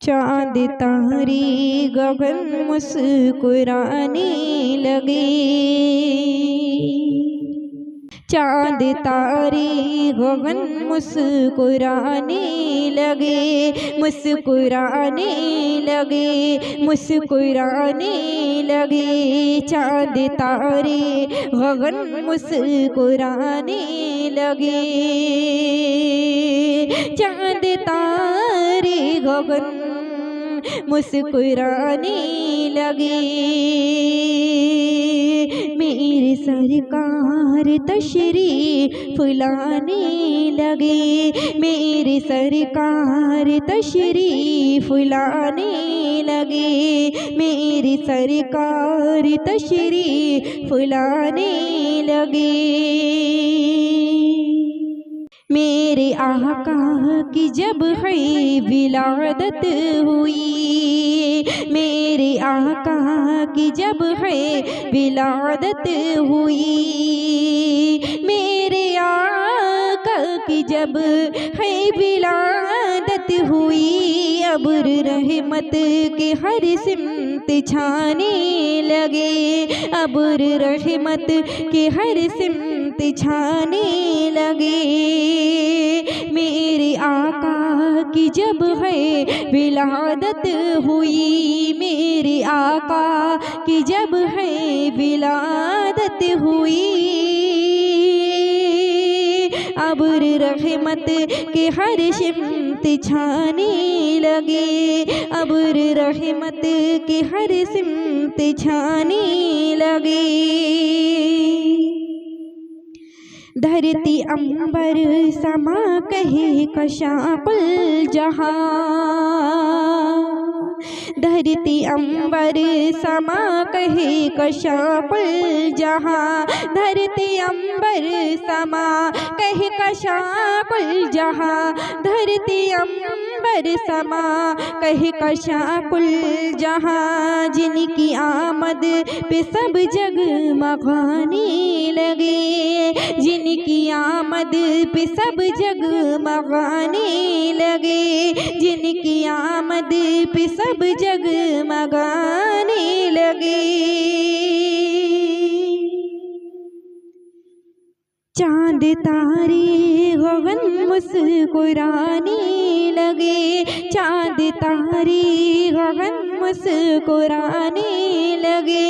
चांद तारे गगन मुस्कुराने लगे, चांद तारे गगन मुस्कुराने लगे, मुस्कुराने लगे, मुस्कुराने लगे। चांद तारे गगन मुस्कुराने लगे, चांद तारे गगन मुस्कुराने लगे। मेरे सरकार तशरीफ लाने लगे, मेरे सरकार तशरीफ लाने लगे, मेरे सरकार तशरीफ लाने लगे। मेरे आका की जब है विलादत हुई, मेरे आका की जब है विलादत हुई, मेरे आका की जब है विलादत हुई। अब्र रहमत के हर सिमत छाने लगे, अब्र रहमत के हर सिमत छाने लगे। मेरे आका की जब है विलादत हुई, मेरे आका की जब है विलादत हुई। अब्र रहमत के हर सिमत छाने लगे, अब्र रहमत के हर सिमत छाने लगे। धरती अंबर समा कहे कशाकुल जहां, धरती अंबर समा कहे कशाकुल जहां, धरती अंबर समा कहे कशाकुल जहां, धरती अंबर समा कहे कशाकुल जहां। जिनकी आमद पे सब जगमगाने लगे, जिनकी आमद पे सब जगमगाने लगे, जिनकी आमद पे सब जगमगाने लगे। चांद तारे गगन मुस्कुराने लगे, चांद तारे गगन मुस्कुराने लगे।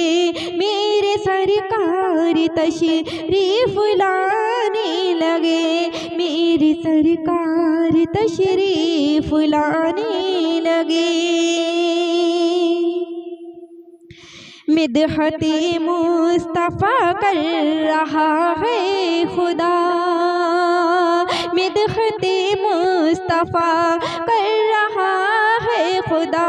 मेरे सरकार तशरीफ लाने लगे, मेरे सरकार तशरीफ लाने लगे। मिदहते मुस्तफ़ा कर रहा है खुदा, मिदहते मुस्तफ़ा कर रहा है खुदा,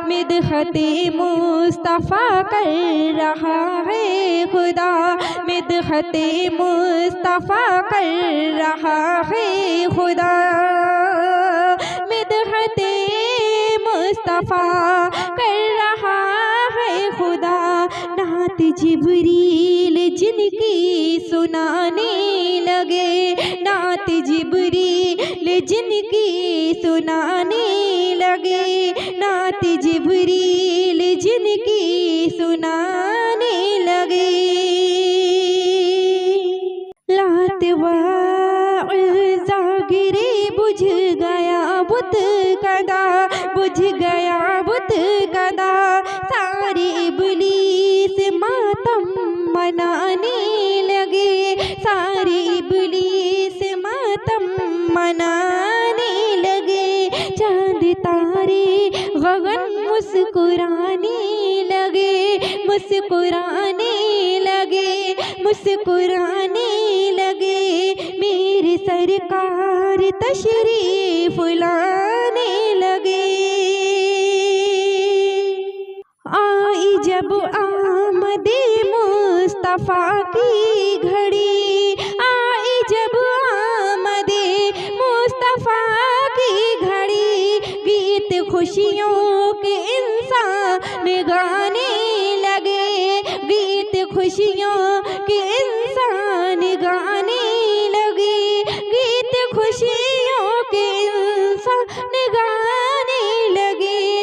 मिदहते मुस्तफ़ा कर रहा है खुदा, मिदहते मुस्तफ़ा कर रहा है खुदा, मिदहते मुस्तफ़ा कर रहा है खुदा। नात जिब्रील जिनकी सुनाने लगे, नात जिब्रील जिनकी सुनाने लगे, नात जिब्रील जिनकी सुनाने लगे। लात गिरे बुझ गया बुत कदा, बुझ गया बुत कदा। सारे इब्लीस मातम मनाने लगे, सारे इब्लीस मातम मनाने लगे। चांद तारे गगन मुस्कुराने लगे, मुस्कुराने लगे, मुस्कुराने लगे। मेरे सरकार तशरीफ लाने लगे। आई जब आमदे मुस्तफ़ा की घड़ी, आई जब आमदे मुस्तफ़ा की घड़ी। गीत खुशियों के इंसान गाने लगे, गीत खुशियों के इंसान गाने लगे, गीत खुशियों के इंसान गाने लगे।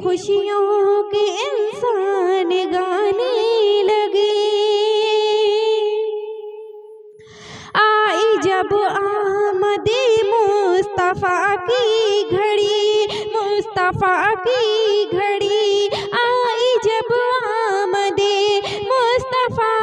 खुशियों के इंसान गाने लगे। आई जब आमदे मुस्तफ़ा की घड़ी, मुस्तफ़ा की घड़ी, आई जब आमदे मुस्तफ़ा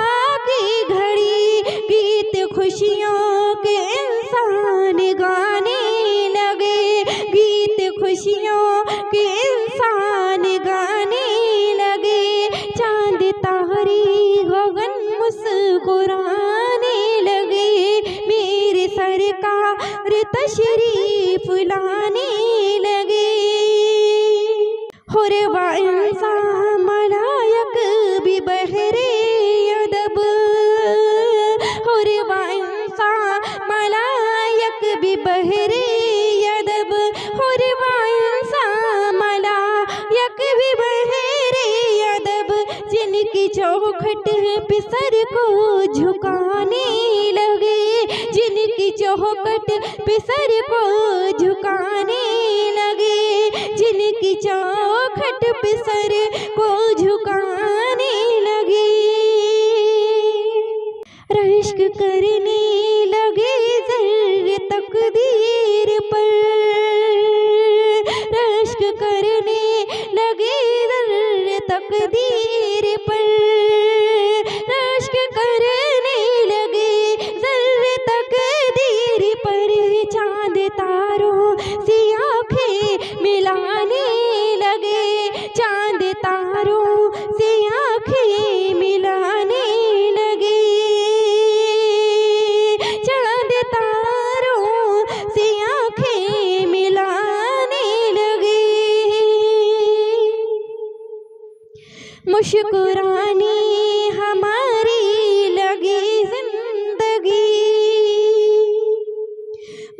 की घड़ी, गीत खुशियों के इंसान गाने लगे, गीत खुशियों के इंसान गाने लगे। चांद तारे गगन मुस्कुराने लगे, मेरे सरकार तशरीफ लाने लगे। हुरवा इंसान मलायक भी बहरे अदब, हुरवा इंसान मलायक भी बहरे अदब, हुरवा इंसान मलायक भी बहरे अदब, जिनकी चौखट पे सर को झुकाने लगे, जिनकी चौखट पे सर को झुकाने लगे, जिनकी चौखट पे सर को झुकाने लगे। रश्क करने लगे ज़र्रे तकदीर पर, रश्क करने लगे ज़र्रे तकदीर पर, रश्क करने लगे ज़र्रे तकदीर पर। चांद तारों से आँखें मिलाने लगे, चांद तारों से आँखें मिलाने लगे, चांद तारों से आँखें मिलाने लगे। मुस्कुराने हमारी लगी जिंदगी,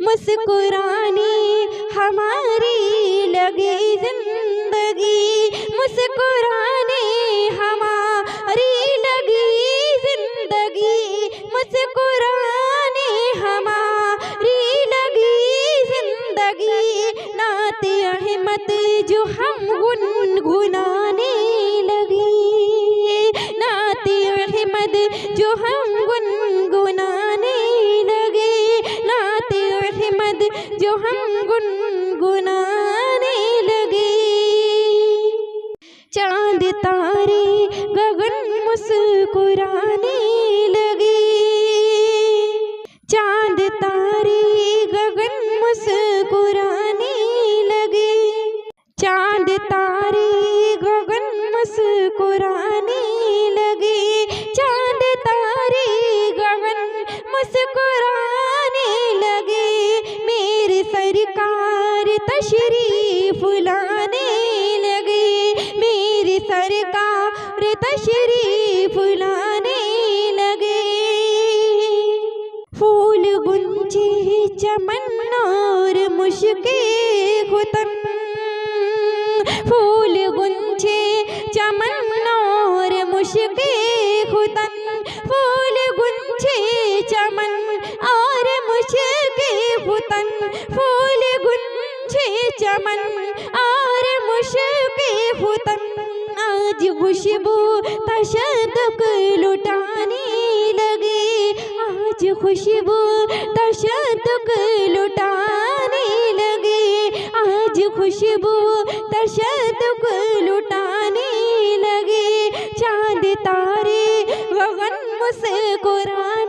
मुस्कुराने हमारी लगी जिंदगी, मुस्कुराने हमारी लगी जिंदगी, मुस्कुराने हमारी लगी जिंदगी। नाते अहमद जो हम गुनगुनाने लगे, नाते अहमद जो हम गुनगुनाने लगे, नाते अहमद जो हम गुनगुनाने लगे। चांद तारे गगन मुस्कुराने लगे, चांद तारे गगन मुस्कुराने लगे, चांद तारे गगन मुस्कुराने लगे, चांद तारे गगन मुस्कुराने लगे। मेरे सरकार तशरीफ लाने लगे, मेरे सरकार तशरीफ लाने लगे। फूल गुंजे चमन और मुश्के खुतन, फूल गुंजे चमन और मुश्के खुतन, फूल गुंजे चमन और मुश्के खुतन, फूल गुंजे चमन और मुश्के खुतन। आज खुशबू तशद्दुक लुटाने लगे, आज खुशबू तशद्दुक लुटाने लगे, आज खुशबू तशद्दुक लुटाने लगे। चांद तारे गगन मुस्कुराने